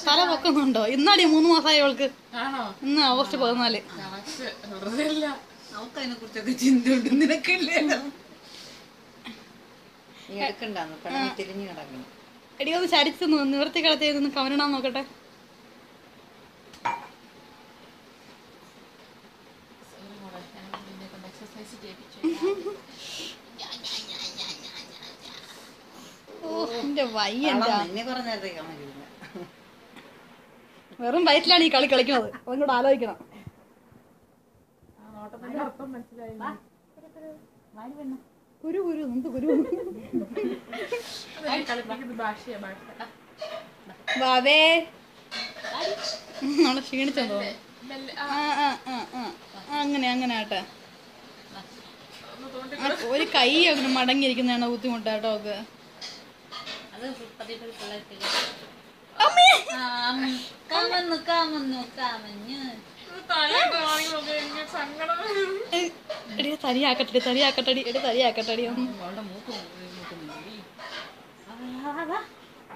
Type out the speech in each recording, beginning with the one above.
തല പൊക്കുന്നുണ്ടോ? ഇന്നാടി 3 മാസമായി അവൾക്ക്. ഇന്ന് ഓഗസ്റ്റ് 14. അവൾക്ക് അതിനെ കുറിച്ചൊക്കെ ചിന്തയുണ്ട്. നിനക്കില്ലേ? തിരിഞ്ഞു കിടക്കണം. എടി ഒന്ന് ചരിച്ചു നിവർത്തി കിടത്തിന്ന് കവരണാൻ നോക്കട്ടെ. വെറും വയറ്റിലാണ് ഈ കളി കളിക്കുന്നത്. അതും കൂടെ ആലോചിക്കണം. കുരു കുരു എന്ത് കുരു? ബാബേ നമ്മളെ ക്ഷീണിച്ചോ? അങ്ങനെ അങ്ങനെ ആട്ടെ. ഒരു കൈ അങ്ങനെ മടങ്ങിയിരിക്കുന്നതാണ് ബുദ്ധിമുട്ടാട്ടോ ഒക്കെ. തരിയാക്കട്ടെ തരിയാക്കട്ടടി എടി തരിയാക്കട്ടടി.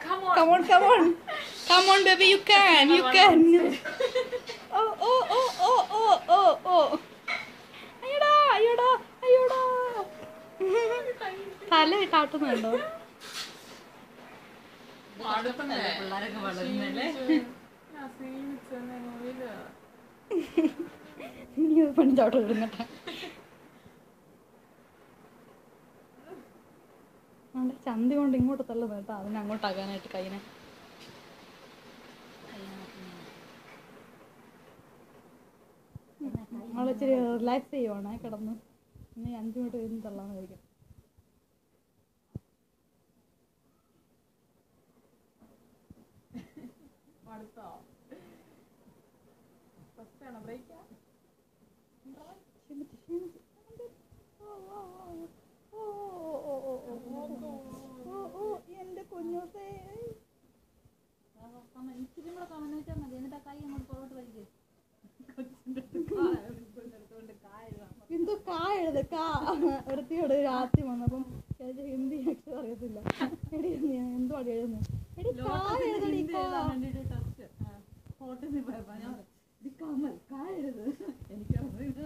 Come on, come on, come on, baby, you can, you can. Oh, oh, oh, oh, oh, oh, oh. അയ്യടാ അയ്യടാ അയ്യടാ. തല കാട്ടുന്നുണ്ടോ? നീ പണിച്ചോട്ട് വിടുന്നട്ടാ. ചന്തി കൊണ്ട് ഇങ്ങോട്ട് തള്ളുന്നു കേട്ടോ. അതിനെ അങ്ങോട്ടാക്കാനായിട്ട് കൈനെ. നമ്മളിച്ചിരി റിലാക്സ് ചെയ്യുവാണേ കിടന്ന്. ഇനി 5 മിനിറ്റ് കഴിഞ്ഞ് തള്ളാന്നായിരിക്കും. എന്റെ കുഞ്ഞോസേ ഇച്ചിരി കൂടെ കമന്ന് വെച്ചാൽ മതി. എന്നിട്ട് ആ കൈ അങ്ങോട്ട് പുറകോട്ട് വലിക്കും. എന്തോ കാ എഴുത കാ വൃത്തിയോട് രാത്രി വന്നപ്പം ഹിന്ദി അക്ഷരം അറിയത്തില്ല. എടി എന്തോ അടി എഴുതുന്നത്. എടി കാ എഴുതടി കാ എഴുത്. എനിക്ക്